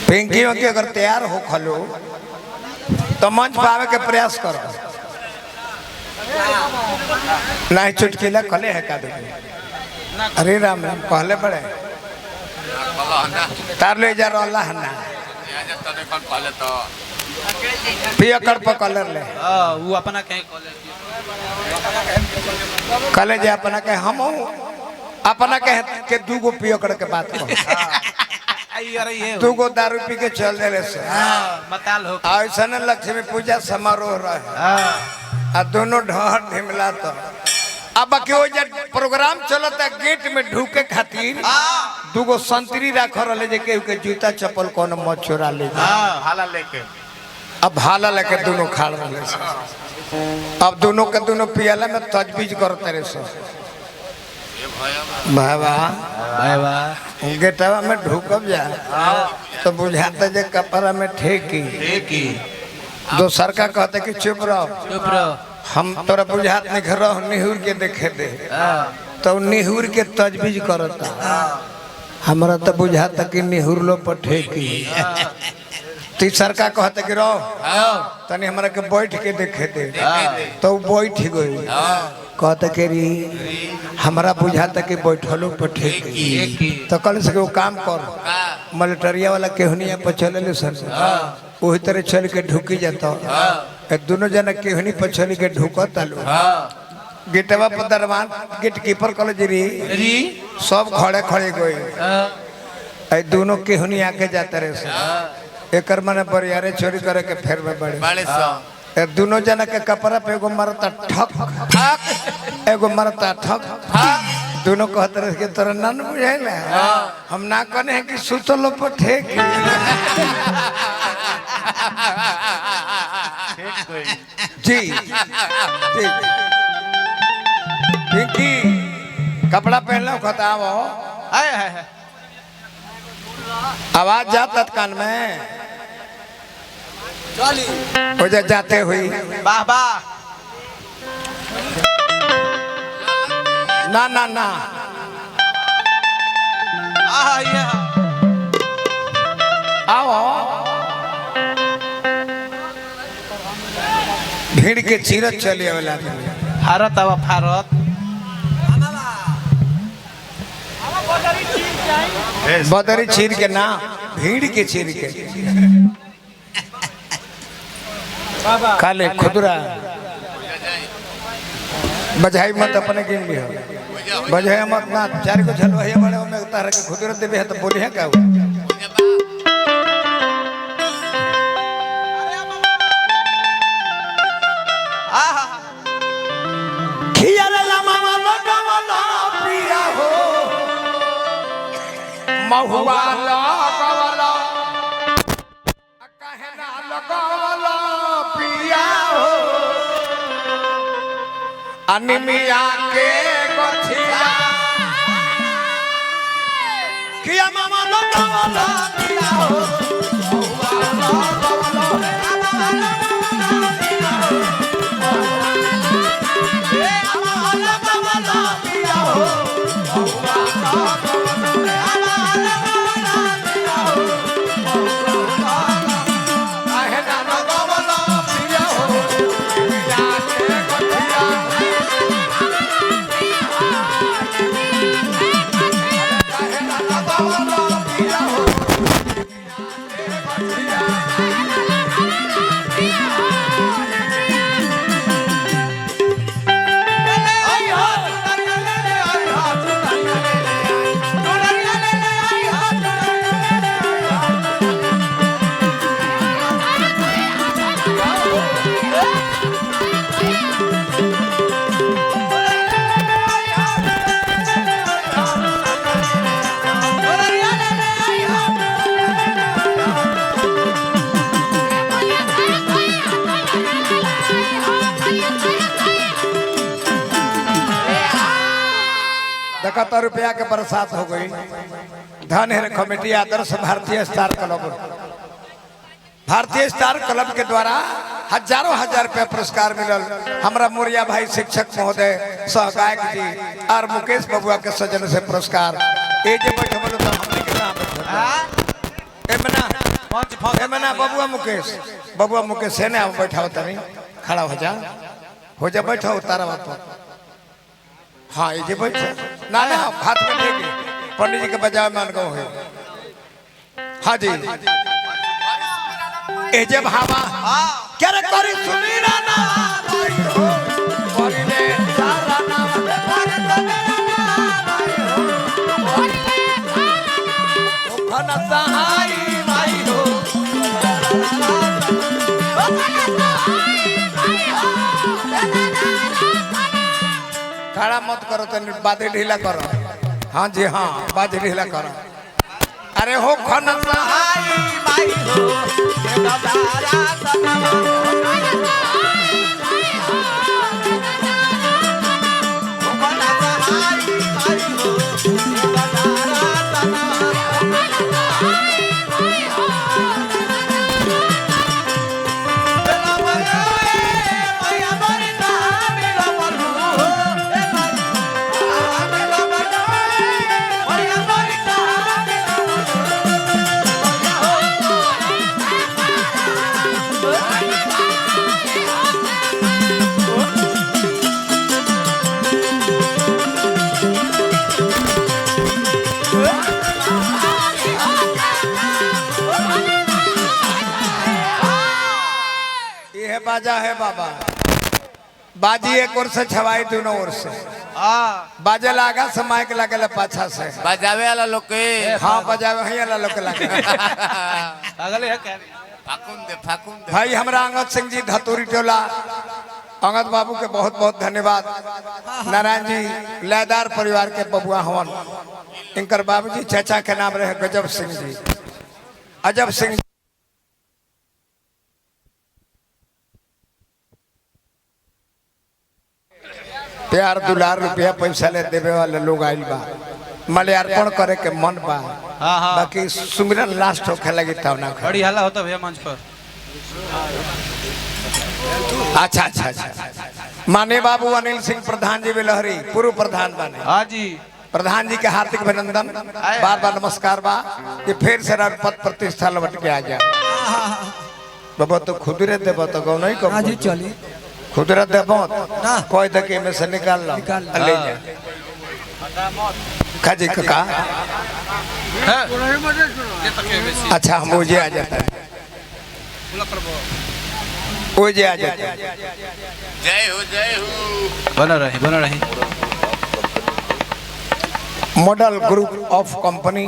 पिंकी के अगर तैयार हो खलो तो मंच पावे के प्रयास करो। नहीं चुटकीला खले है का अरे राम राम कहले बड़े तार ले जा रहा है ना पियकर पर कलर ले वो अपना कहे कले जे अपना कहे हम अपना कहे के दूगो पियकर के बात को दूगो दारू पी के चल दे से मताल हो ऐसा लक्ष्मी पूजा समारोह रहे दोनों ढहर ढिमला तो अब क्यों जब प्रोग्राम चलता गेट में ढूके खातिर दूगो संतरी रख रहे जे के जूता चप्पल कौन मत चोरा ले हाला लेके अब भाला लेके दोनों खाड़ रहे अब दोनों के दोनों पियाला में तजवीज करते रहे सो भाई गेटवा में ढूकब जा तो बुझाते जे कपड़ा में ठेकी दोसर का कहते कि चुप रहो हम तोरा बुझात नहीं घर निहुर के देखे दे तो निहुर के तजवीज करता हमारा तो बुझाता कि निहुर लो पर ठेकी तीसर का कहते कि रहो तनी हमरा के बैठ के देखे दे तो बैठ गई कहते कि री हमरा बुझाता कि बैठलो पर ठेकी तो कल से वो काम कर मलेटरिया वाला केहनिया पर चले सर वही तरह चल के ढुकी जाता दोनों जना केहनी पर चल के ढुकता लो गेटवा पर दरबान गेट कीपर कल जी सब खड़े खड़े गए दोनों केहनी आके जाते रहे एक मने बरियारे चोरी करे के फेर में बड़े दोनों जना के कपड़ा पे एगो मरता ठक ठक एगो मरता ठक दोनों कहते रहे कि तोरा ना बुझाइला हम ना कने हैं कि सुतलो पर ठेक जी जी पिंकी कपड़ा पहन लो कहता वो आवाज जाता कान में हो जाते हुई वाह वाह ना ना ना आओ भीड़ के चीरत चलिए वाला भारत अब भारत बदरी चीर के ना भीड़ के चीर के काले खुदरा बजाई मत अपने गिन लियो बजाई मत ना चार को झलवा है बड़े में तारा के खुदरा देबे है तो बोली है का खियाला मामा लगवाला पिया हो महुआ लगवाला कहे ना लगवाला पिया हो अनिमिया के गछिया किया मामा लगवाला पिया हो इकहत्तर रुपया के बरसात हो गई। धन है कमेटी आदर्श भारतीय स्टार क्लब, भारतीय स्टार क्लब के द्वारा हजारों हजार रुपया पुरस्कार मिलल। हमारा मोरिया भाई शिक्षक महोदय सहगायक जी और मुकेश बबुआ के सजन से पुरस्कार में ना बबुआ मुकेश है ना बैठा होता नहीं खड़ा हो जा बैठा उतारा बात हाँ ये बैठे ना हाथ में लेके पंडित जी के बजाय में अनगो है हाँ जी ए जब हवा क्या रे करी सुनी ना ना करी ले सारा ना खाना सहाय भाई हो खड़ा मत करो तो बातें ढीला करो हाँ जी हाँ बातें ढीला करो अरे हो खाना सहाय भाई हो बाजा है बाबा बाजी एक ओर से छवाई दोनों ओर से बाजे लागा से माइक लगे पाछा से बजावे वाला लोग के हाँ बजावे वही वाला लोग लगे फाकुन दे भाई हमरा अंगद सिंह जी धतूरी टोला अंगद बाबू के बहुत बहुत धन्यवाद नारायण जी लयदार परिवार के बबुआ हवन इनकर बाबूजी चाचा के नाम रहे गजब सिंह जी अजब सिंह प्यार दुलार रुपया पैसा ले देवे वाले लोग आइल बा मल्यार्पण करे के मन बा बाकी सुमिरन लास्ट होखे लगी तब ना बड़ी हल्ला होता भैया मंच पर अच्छा माने बाबू अनिल सिंह प्रधान जी बिलहरी पूर्व प्रधान बने हाँ जी प्रधान जी के हार्दिक अभिनंदन बार बार नमस्कार बा कि फिर से पद प्रतिष्ठा लौट के आ गया बाबा तो खुदरे देव तो गौ नहीं कहो जी चली खुदरा देव कोई धके में से निकाल लो ले जा खाजी काका अच्छा हम मुझे आ जाता है मुझे आ जाता है जय हो बना रही मॉडल ग्रुप ऑफ कंपनी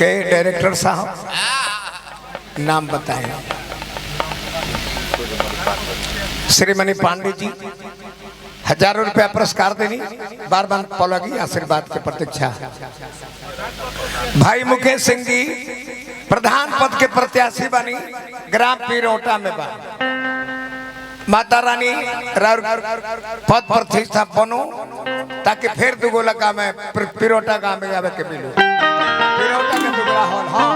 के डायरेक्टर साहब नाम बताएं श्रीमणी पांडे जी हजारों रुपया पुरस्कार देनी बार बार पलगी आशीर्वाद के प्रतीक्षा भाई मुकेश सिंह जी प्रधान पद के प्रत्याशी बनी ग्राम पिरोटा में बा माता रानी पद प्रतिष्ठा बनो ताकि फिर दुगोला का में पिरोटा गांव में जावे के मिलो पिरोटा के दुगोला हॉल हाँ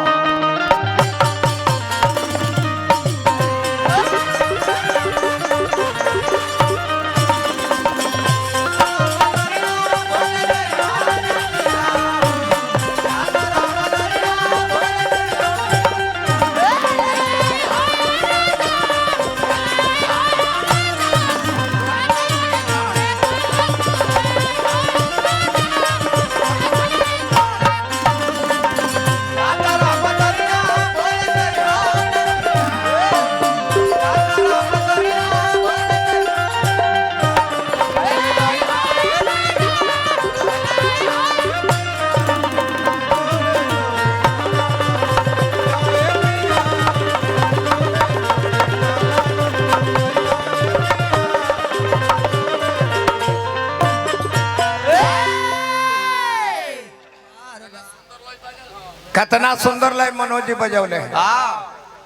कितना सुंदर लय मनोज जी बजौले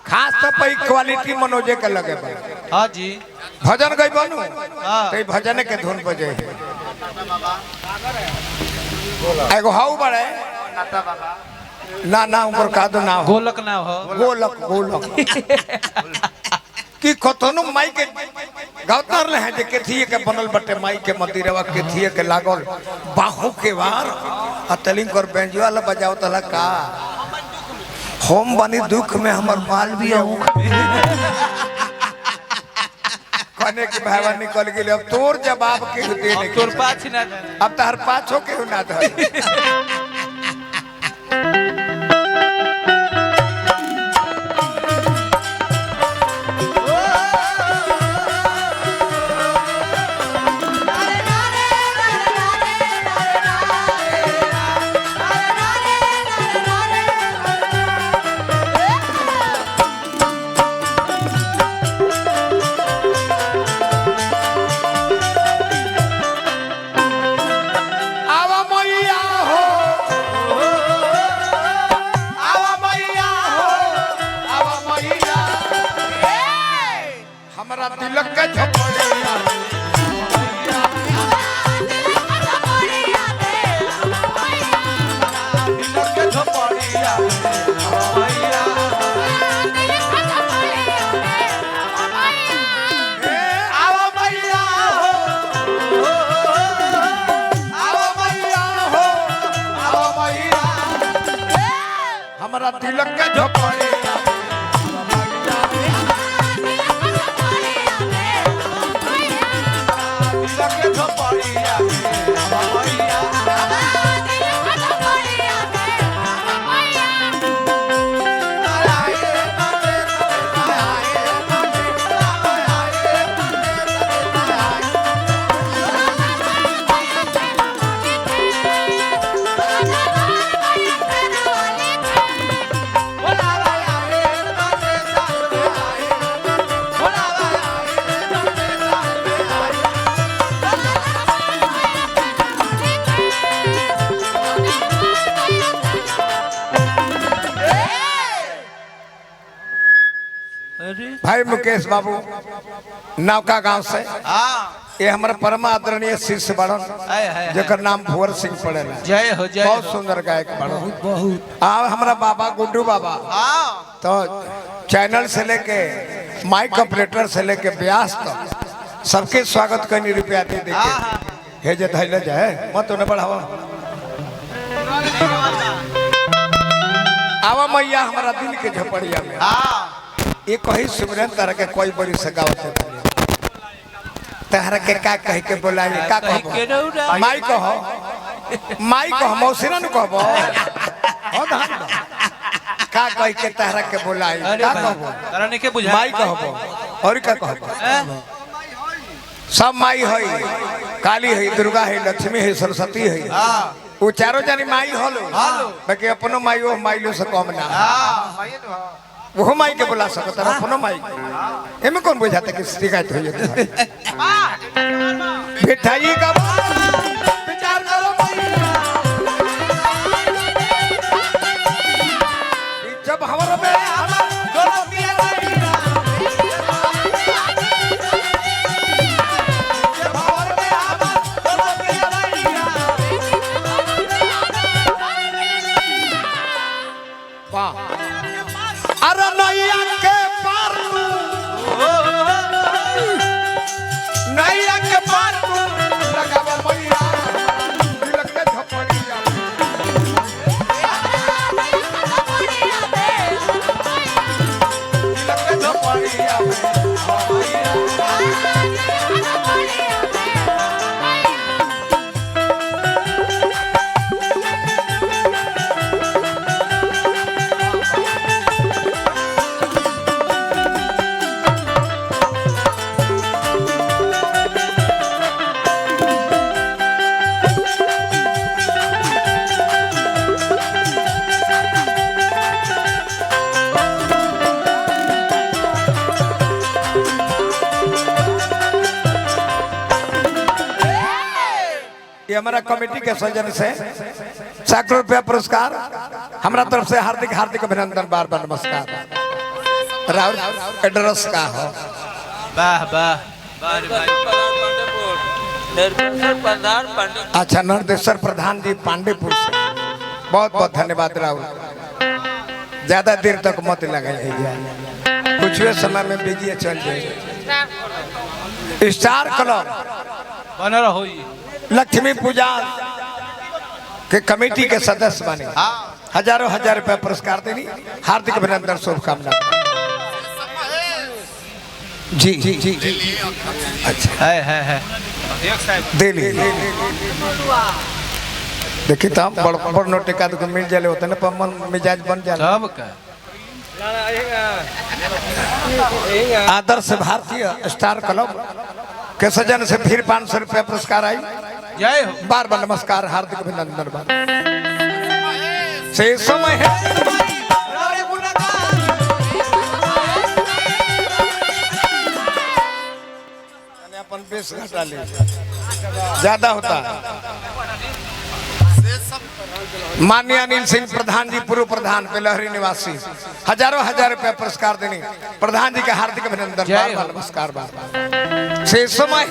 खास तो पई क्वालिटी मनोजे के लगे हाँ जी भजन गई बनू तो भजन के धुन बजे एगो हाउ बड़े ना ऊपर का दो ना गोलक ना हो गोलक कि कतनो माई के गौतर ले है जे केथिए के बनल बटे माई के मंदिरवा केथिए के लागल बाहु के वार अतलिंग कर बेंजवाला बजाओ तला का हम बनी दुख में हमर माल भी ऊख में कहने की भावा निकल गई। अब तोर जवाब के दे नहीं तोर पाछ ना अब तहर पाछो के ना धर तिलक के झोपड़िया तिलक के झोपड़िया आवा मैया हो आवा मैया हो आवा मैया हमारा तिलक के झोपड़िया भाई मुकेश बाबू नौका गांव से ये हमारे परमा आदरणीय शिष्य बड़न जकर नाम भुवर सिंह पड़ेला। जय हो जय बहुत सुंदर गायक बड़न बहुत हमारा बाबा गुड्डू बाबा तो चैनल से लेके माइक ऑपरेटर से लेके ब्यास तक सबके स्वागत करनी रुपया दे दे हे जे धैले जाए मत उन्हें बढ़ावा आवा मैया हमारा दिल के झोपड़िया में ये कही सुमरन तरह के कोई बड़ी सगावत है तहरा के का कह के बोलाई का कहबो माई कहो मौसिना न कहबो हो धान का कह के तहरा के बोलाई का कहबो तरा ने के बुझा माई कहबो और का कहबो सब माई है काली है दुर्गा है लक्ष्मी है सरस्वती है वो चारों जानी माई होलो बाकी अपनो माई वो माई लो से कम ना वो माई के बुला सकता है अपनो माई एमे कौन बुझाता कि शिकायत हो जाती मिठाई का विचार करो जब हमारा में दोनों पिया अरे नैया के पार नैया के पार लगावा मैया तिलक के झोपड़िया तिलक के झोपड़िया ये हमारा कमेटी के सौजन्य से सैकड़ों रुपया पुरस्कार हमारा तरफ से हार्दिक हार्दिक अभिनंदन बार बार नमस्कार राहुल एड्रेस का हो वाह वाह अच्छा नरदेश्वर प्रधान जी पांडेपुर से बहुत बहुत धन्यवाद राहुल ज्यादा देर तक मत लगाइए कुछ समय में बिजी चल जाए स्टार क्लब बना रहो लक्ष्मी पूजा के कमेटी के सदस्य बने हजारों हजार रुपया पुरस्कार देनी हार्दिक अभिनंदन शुभकामना। जी जी जी जी अच्छा है दे ली देखिए तो बड़ बड़ नोट का तो मिल जाले होते ना पर मन मिजाज बन जाए सब का आदर्श भारतीय स्टार क्लब के सजन से फिर 500 रुपया पुरस्कार आई। जय हो। बार बार नमस्कार हार्दिक अभिनंदन बार से समय है अपन बेस घटा ले ज्यादा होता। माननीय अनिल सिंह प्रधान जी पूर्व प्रधान बेलहरी निवासी हजारों हजार रुपया पुरस्कार देने प्रधान जी का हार्दिक अभिनंदन बार बार नमस्कार बार बार से समय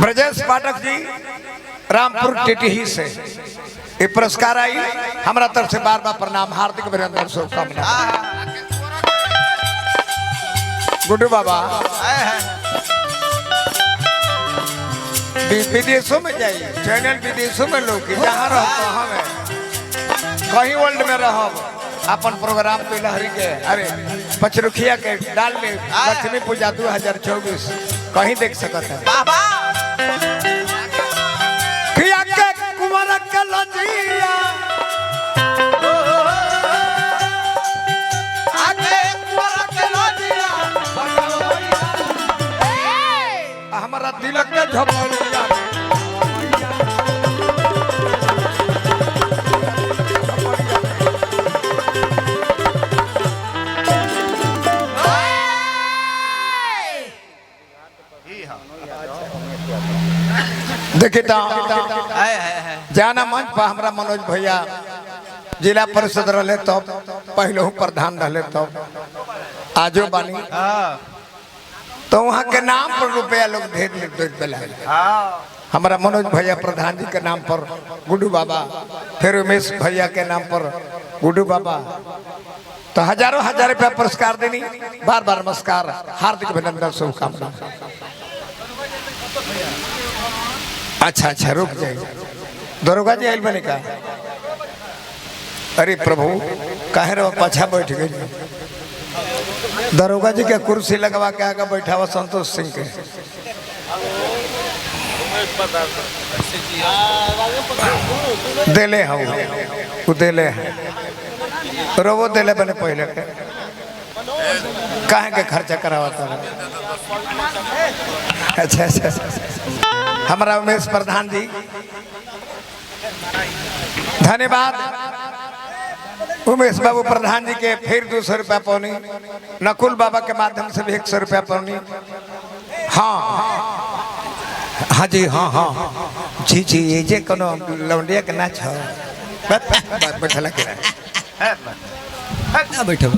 ब्रजेश पाठक जी रामपुर टिटही से ये पुरस्कार आई हमारा तरफ से बार बार प्रणाम हार्दिक अभिनंदन शुभकामना। गुड्डू बाबा विदेशों में जाइए चैनल विदेशों में लोग जहाँ रहो हमें कहीं वर्ल्ड में रहो अपन प्रोग्राम तो लहरी के अरे पचरुखिया के डाल में लक्ष्मी पूजा 2024 कहीं देख सकते हैं। कुमार के लजिया हमारा दिल के झपड़िया देखिए जाना मंच पर हमारा मनोज भैया जिला परिषद रहे तब पहले प्रधान रहे तब आजो बानी तो वहाँ के नाम पर रुपया लोग ढेर हमारा मनोज भैया प्रधान जी के नाम पर गुड्डू बाबा फिर उमेश भैया के नाम पर गुड्डू बाबा तो हजारों हजार रुपया पुरस्कार देनी बार बार नमस्कार हार्दिक अभिनंदन शुभकामना। अच्छा अच्छा रुक जाइए दरोगा जी आयल बने का अरे प्रभु काहे रो पछा बैठ गई दरोगा जी के कुर्सी लगवा के आगे बैठा हुआ संतोष सिंह के देले हूँ देले है रोवो देले बने पहले के काहे के खर्चा करावाता अच्छा अच्छा हमारा उमेश प्रधान जी धन्यवाद। उमेश बाबू प्रधान जी के फिर 200 रुपया पौनी नकुल बाबा के माध्यम से भी 100 रुपया पौनी। हाँ हाँ जी हाँ हाँ जी जी ये जे कोनो लौंडिया के नाच है बैठला के बैठो